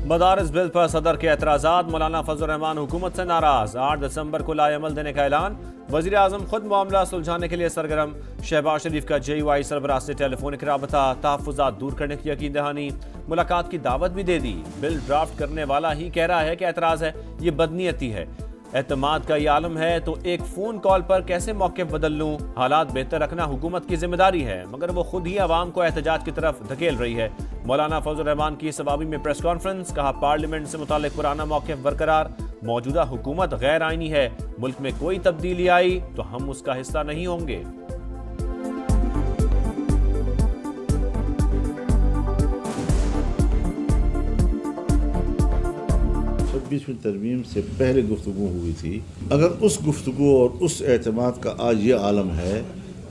मदारिस bill पर सदर के एतराज़ात, मौलाना फजल रहमान हुकूमत से नाराज। 8 दिसंबर को लाएअमल देने का ऐलान। वज़ीर आज़म खुद मामला सुलझाने के लिए सरगर्म। शहबाज शरीफ का JUI सरबराह से टेलीफोनिक राबता, तहफ़्फ़ुज़ात दूर करने की यकीन दहानी। मुलाकात की दावत भी दे दी। बिल ड्राफ्ट करने वाला ही कह रहा है कि एतराज़ है, ये बदनीयती है। एतमाद का ये आलम है तो एक फ़ोन कॉल पर कैसे मौक़िफ़ बदल लूँ। हालात बेहतर रखना हुकूमत की जिम्मेदारी है, मगर वो खुद ही आवाम को एहतजाज की तरफ धकेल रही है। मौलाना फजल रहमान की सवाबी में प्रेस कॉन्फ्रेंस, कहा पार्लियामेंट से मुताल्लिक पुराना मौक़िफ़ बरकरार। मौजूदा हुकूमत गैर आइनी है, मुल्क में कोई तब्दीली आई तो हम उसका हिस्सा नहीं होंगे। 26वीं तरमीम से पहले गुफ्तगू हुई थी। अगर उस गुफ्तगू और उस एतमाद का आज ये आलम है,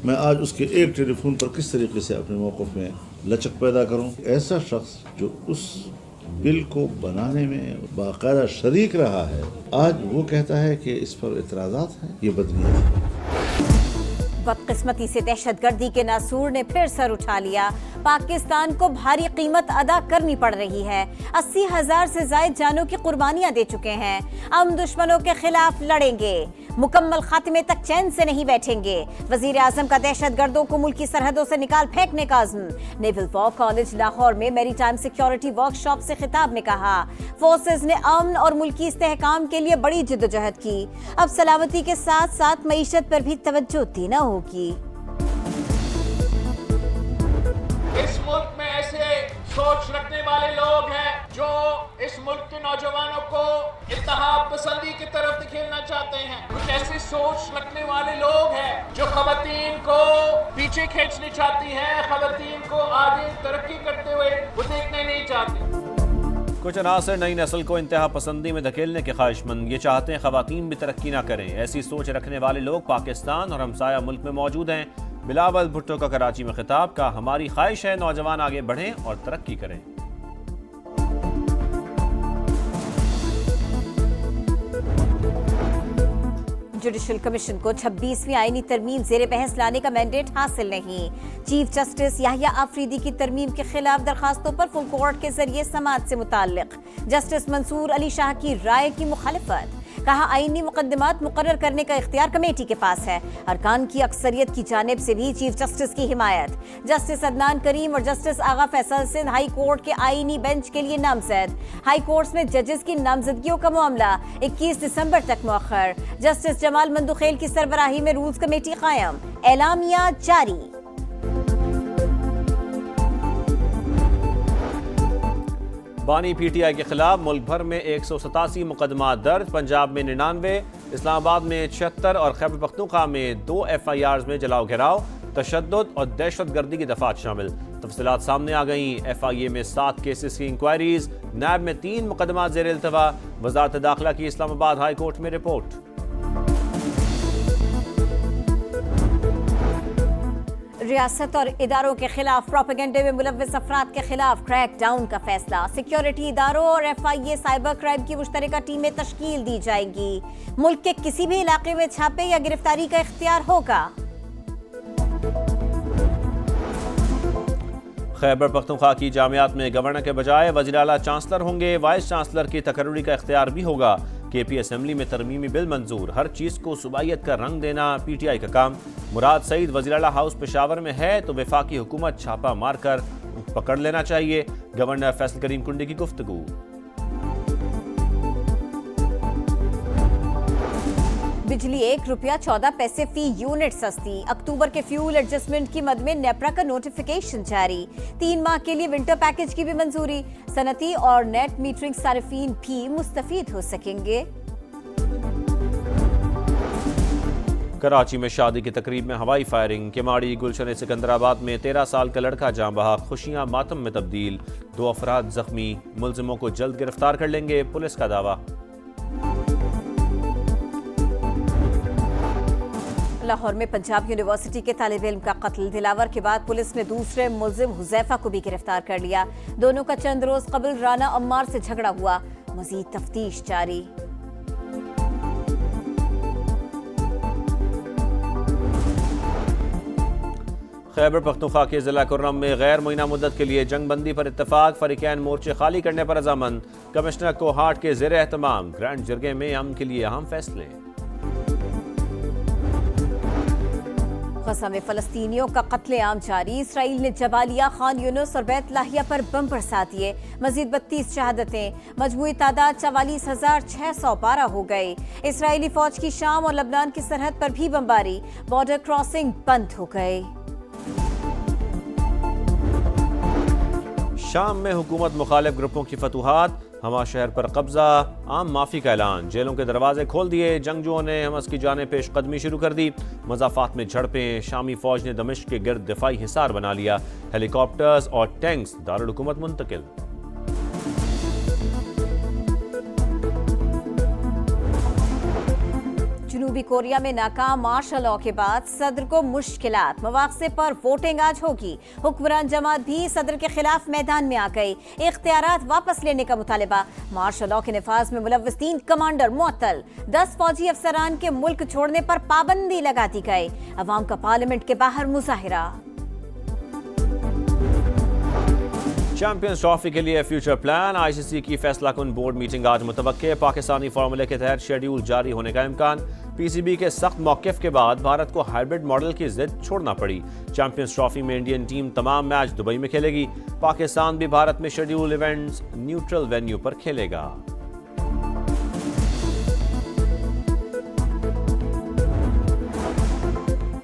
मैं आज उसके एक टेलीफोन पर किस तरीके से अपने मौक़िफ़ में लचक पैदा करूं। ऐसा शख्स जो उस बिल को बनाने में बाकायदा शरीक रहा है, आज वो कहता है कि इस पर एतराज़ात हैं, ये बदनीयत है। बदकिस्मती से दहशतगर्दी के नासूर ने फिर सर उठा लिया। पाकिस्तान को भारी कीमत अदा करनी पड़ रही है। 80,000 से ज्यादा जानों की कुर्बानियां दे चुके हैं। हम दुश्मनों के खिलाफ लड़ेंगे, मुकम्मल खात्मे तक चैन से नहीं बैठेंगे। वजीर आजम का दहशतगर्दों को मुल्क की सरहदों से निकाल फेंकने का अज़्म। नेवल वॉर कॉलेज लाहौर में मैरीटाइम सिक्योरिटी वर्कशॉप से खिताब में कहा, फोर्सेज ने अमन और मुल्की इस्तेहकाम के लिए बड़ी जिद्दोजहद की। अब सलामती के साथ साथ मईशत पर भी तवज्जो देना होगी। इस मुल्क में ऐसे सोच रखने वाले लोग हैं जो इस मुल्क के नौजवानों को इत्तेहाद पसंदी की तरफ धकेलना चाहते हैं। कुछ ऐसी सोच रखने वाले लोग हैं जो खवातीन को पीछे खींचनी चाहती हैं, खवातीन को आगे तरक्की करते हुए वो देखने नहीं चाहती। कुछ अनासर नई नस्ल को इंतहा पसंदी में धकेलने के ख्वाहिशमंद, ये चाहते हैं खवातीन भी तरक्की ना करें। ऐसी सोच रखने वाले लोग पाकिस्तान और हमसाया मुल्क में मौजूद हैं। बिलावल भुट्टो का कराची में खिताब, का हमारी ख्वाहिश है नौजवान आगे बढ़ें और तरक्की करें। जुडिशल कमीशन को 26वीं आईनी तरमीम ज़ेरे बहस लाने का मैंडेट हासिल नहीं। चीफ जस्टिस याहिया आफरीदी की तरमीम के खिलाफ दरखास्तों पर फुल कोर्ट के जरिए समाअत से मुताल्लिक जस्टिस मंसूर अली शाह की राय की मुखालिफत। कहा आईनी मुकदमात मुकर्रर करने का इख्तियार कमेटी के पास है। अरकान की अक्सरियत की जानिब से भी चीफ जस्टिस की हिमायत। जस्टिस अदनान करीम और जस्टिस आगा फैसल सिंध हाई कोर्ट के आईनी बेंच के लिए नामजद। हाई कोर्ट्स में जजेस की नामजदगियों का मामला 21 दिसंबर तक मुअख्खर। जस्टिस जमाल मंदुखेल की सरबराही में रूल्स कमेटी कायम, एलामिया जारी। बानी PTI के खिलाफ मुल्क भर में 187 मुकदमा दर्ज। पंजाब में 99, इस्लामाबाद में 76 और खैबर पख्तूनख्वा में 2 FIRs में जलाओ घेराव, तशद्दुद और दहशतगर्दी की दफात शामिल। तफसीलात सामने आ गईं। FIA में 7 केसेस की इंक्वायरीज, नैब में 3 मुकदमा ज़ेर इल्तवा। वज़ारत दाखिला की इस्लामाबाद हाई कोर्ट में रिपोर्ट। रियासत और इदारों के खिलाफ प्रोपेगेंडे में मुलव्विस अफराद के खिलाफ क्रैक डाउन का फैसला। सिक्योरिटी इदारों और FIA साइबर क्राइम की मुश्तरका टीमें तश्कील दी जाएंगी। मुल्क के किसी भी इलाके में छापे या गिरफ्तारी का इख्तियार होगा। खैबर पख्तूनख्वा की जामियात में गवर्नर के बजाय वज़ीर आला चांसलर होंगे। वाइस चांसलर की तकर्रुरी का इख्तियार भी होगा। KP असेंबली में तरमीमी बिल मंजूर। हर चीज़ को सूबाइयत का रंग देना PTI का काम। मुराद सईद वज़ीर आला हाउस पेशावर में है तो वफाकी हुकूमत छापा मारकर पकड़ लेना चाहिए। गवर्नर फैसल करीम कुंडी की गुफ्तगू। बिजली ₹1.14 फी यूनिट सस्ती। अक्टूबर के फ्यूल एडजस्टमेंट की मद में नेपरा का नोटिफिकेशन जारी। 3 माह के लिए विंटर पैकेज की भी मंजूरी। सनती और नेट मीटरिंग सारिफीन भी मुस्तफीद हो सकेंगे। कराची में शादी की तकरीब में हवाई फायरिंग। केमाड़ी गुलशन सिकंदराबाद में 13 साल का लड़का जाँ बहा, खुशियां मातम में तब्दील। 2 अफराद जख्मी। मुलजिमों को जल्द गिरफ्तार कर लेंगे, पुलिस का दावा। लाहौर में पंजाब यूनिवर्सिटी के तालिब इल्म का कत्ल। दिलावर के बाद पुलिस ने दूसरे मुलजिम हुजैफा को भी गिरफ्तार कर लिया। दोनों का चंद रोज कबल राना अम्मार से झगड़ा हुआ। मजीद तफ्तीश जारी। خیبر پختونخوا کے ضلع کرم میں غیر معینہ مدت کے لیے جنگ بندی پر اتفاق، فریقین مورچے خالی کرنے پر رضامند، کمشنر کوہاٹ کے زیر اہتمام گرینڈ جرگے میں امن کے لیے اہم فیصلے۔ غزہ میں فلسطینیوں کا قتل عام جاری، اسرائیل نے جبالیہ، خان یونس اور بیت لاہیہ پر بم برسا دیے، مزید 32 شہادتیں، مجموعی تعداد 44,612 ہو گئی۔ اسرائیلی فوج کی شام اور لبنان کی سرحد پر بھی بمباری، بارڈر کراسنگ بند ہو گئی۔ شام میں حکومت مخالف گروپوں کی فتوحات، حما شہر پر قبضہ، عام معافی کا اعلان، جیلوں کے دروازے کھول دیے، جنگجوؤں نے حماس کی جانب پیش قدمی شروع کر دی، مضافات میں جھڑپیں، شامی فوج نے دمشق کے گرد دفاعی حصار بنا لیا، ہیلی کاپٹرز اور ٹینکس دارالحکومت منتقل۔ جنوبی کوریا میں ناکام مارشل لاء کے بعد صدر کو مشکلات، مواقع پر ووٹنگ آج ہوگی، حکمران جماعت بھی صدر کے خلاف میدان میں آ گئی، اختیارات واپس لینے کا مطالبہ، مارشل لاء کے نفاذ میں ملوث 3 کمانڈر معطل، 10 فوجی افسران کے ملک چھوڑنے پر پابندی لگا دی گئی، عوام کا پارلیمنٹ کے باہر مظاہرہ۔ چیمپئنز ٹرافی کے لیے فیوچر پلان، آئی سی سی کی فیصلہ کن بورڈ میٹنگ آج متوقع، پاکستانی فارمولے کے تحت شیڈیول جاری ہونے کا امکان، پی سی بی کے سخت موقف کے بعد بھارت کو ہائبرڈ ماڈل کی ضد چھوڑنا پڑی، چیمپئنز ٹرافی میں انڈین ٹیم تمام میچ دبئی میں کھیلے گی، پاکستان بھی بھارت میں شیڈیول ایونٹس نیوٹرل وینیو پر کھیلے گا۔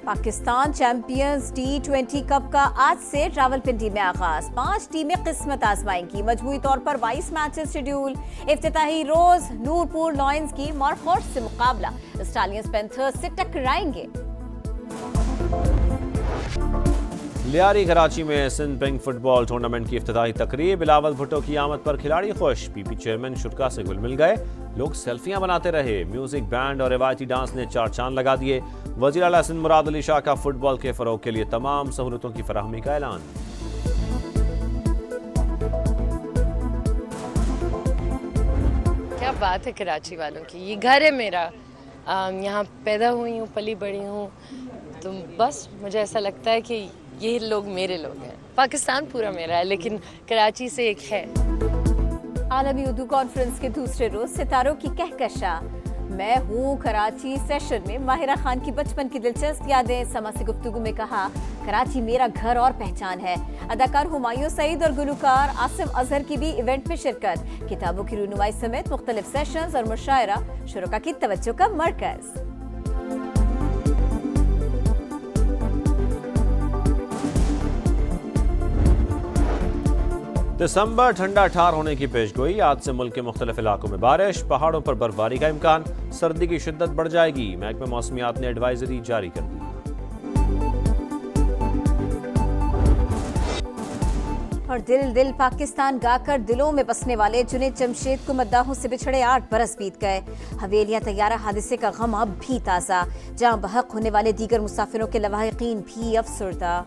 پاکستان چیمپئنز T20 کپ کا آج سے راولپنڈی میں آغاز، 5 ٹیمیں قسمت آزمائیں گی، مجموعی طور پر 22 میچز شیڈیول، افتتاحی روز نورپور لائنز کی مارکھوٹ سے مقابلہ، اسٹالینز پینتھرز سے ٹکرائیں گے۔ لیاری کراچی میں سندھ پنک فٹ بال ٹورنامنٹ کی افتتاحی تقریب، بلاول بھٹو کی آمد پر کھلاڑی خوش، پی پی چیئرمین شرکا سے گل مل گئے، لوگ سیلفیاں بناتے رہے، میوزک بینڈ اور روایتی ڈانس نے 4 چاند لگا دیے، وزیر اعلیٰ سندھ مراد علی شاہ کا فٹ بال کے فروغ کے لیے تمام سہولتوں کی فراہمی کا اعلان۔ کیا بات ہے کراچی والوں کی، یہ گھر ہے میرا، یہاں پیدا ہوئی ہوں، پلی بڑھی ہوں، تو بس مجھے ایسا لگتا ہے کہ یہ لوگ میرے لوگ ہیں، پاکستان پورا میرا ہے لیکن کراچی سے ایک ہے۔ عالمی اردو کانفرنس کے دوسرے روز ستاروں کی کہکشاں، میں ہوں کراچی سیشن میں ماہرہ خان کی بچپن کی دلچسپ یادیں، سما سے گفتگو میں کہا کراچی میرا گھر اور پہچان ہے، اداکار ہمایوں سعید اور گلوکار آصف اظہر کی بھی ایونٹ میں شرکت، کتابوں کی رونمائی سمیت مختلف سیشنز اور مشاعرہ شرکاء کی توجہ کا مرکز۔ دسمبر ٹھنڈا ٹھار ہونے کی پیشگوئی، آج سے ملک کے مختلف علاقوں میں بارش، پہاڑوں پر برفباری کا امکان، سردی کی شدت بڑھ جائے گی، محکمہ موسمیات نے ایڈوائزری جاری کر دی۔ اور دل دل پاکستان گا کر دلوں میں بسنے والے جنید جمشید کو مداحوں سے بچھڑے 8 برس بیت گئے، حویلیہ طیارہ حادثے کا غم اب بھی تازہ، جاں بحق ہونے والے دیگر مسافروں کے لواحقین بھی افسردہ۔